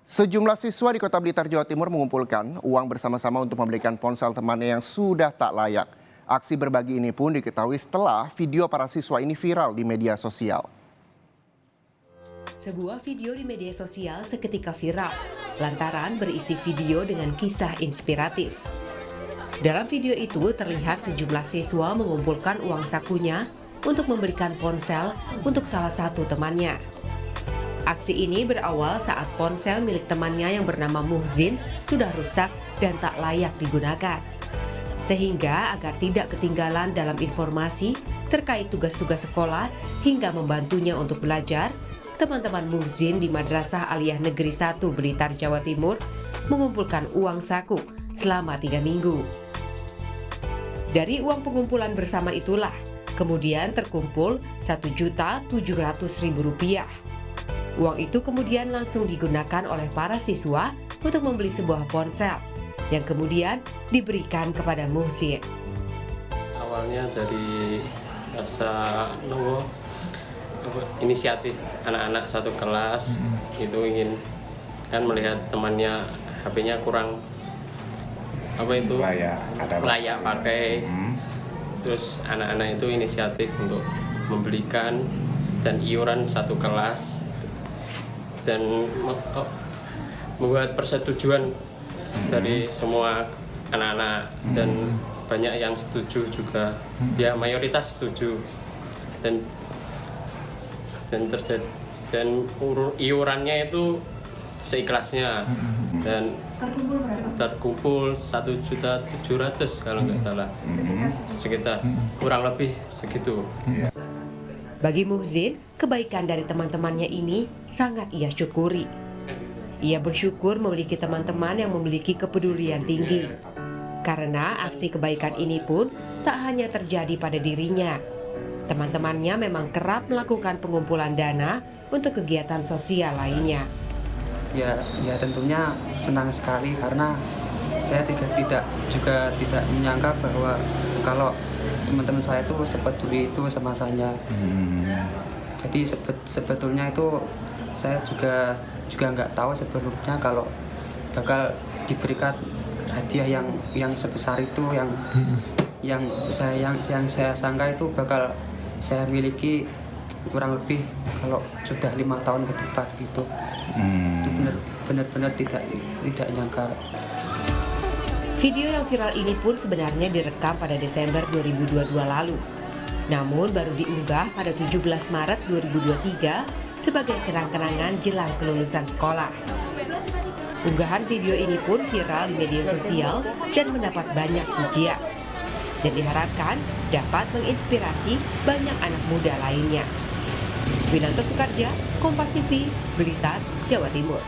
Sejumlah siswa di Kota Blitar, Jawa Timur mengumpulkan uang bersama-sama untuk membelikan ponsel temannya yang sudah tak layak. Aksi berbagi ini pun diketahui setelah video para siswa ini viral di media sosial. Sebuah video di media sosial seketika viral lantaran berisi video dengan kisah inspiratif. Dalam video itu terlihat sejumlah siswa mengumpulkan uang sakunya untuk membelikan ponsel untuk salah satu temannya. Aksi ini berawal saat ponsel milik temannya yang bernama Muhzin sudah rusak dan tak layak digunakan. Sehingga agar tidak ketinggalan dalam informasi terkait tugas-tugas sekolah hingga membantunya untuk belajar, teman-teman Muhzin di Madrasah Aliyah Negeri 1 Blitar, Jawa Timur mengumpulkan uang saku selama 3 minggu. Dari uang pengumpulan bersama itulah, kemudian terkumpul Rp1.700.000. Uang itu kemudian langsung digunakan oleh para siswa untuk membeli sebuah ponsel yang kemudian diberikan kepada Muhzin. Awalnya dari rasa inisiatif anak-anak satu kelas itu ingin kan melihat temannya HP-nya kurang layak pakai. Terus anak-anak itu inisiatif untuk membelikan dan iuran satu kelas dan membuat persetujuan dari semua anak-anak dan banyak yang setuju juga, ya mayoritas setuju dan iurannya itu seikhlasnya dan terkumpul 1.700.000 kalau nggak salah, sekitar kurang lebih segitu. Bagi Muhzin, kebaikan dari teman-temannya ini sangat ia syukuri. Ia bersyukur memiliki teman-teman yang memiliki kepedulian tinggi. Karena aksi kebaikan ini pun tak hanya terjadi pada dirinya. Teman-temannya memang kerap melakukan pengumpulan dana untuk kegiatan sosial lainnya. Ya tentunya senang sekali karena saya tidak menyangka bahwa kalau teman-teman saya itu sepeduli itu sama saya. Jadi sebetulnya itu saya juga nggak tahu sebelumnya kalau bakal diberikan hadiah yang sebesar itu, yang saya sangka itu bakal saya miliki kurang lebih kalau sudah 5 tahun ke depan gitu. Itu benar-benar tidak nyangka. Video yang viral ini pun sebenarnya direkam pada Desember 2022 lalu. Namun baru diunggah pada 17 Maret 2023 sebagai kenang-kenangan jelang kelulusan sekolah. Unggahan video ini pun viral di media sosial dan mendapat banyak pujian. Dan diharapkan dapat menginspirasi banyak anak muda lainnya. Winanto Soekarja, Kompas TV, Blitar, Jawa Timur.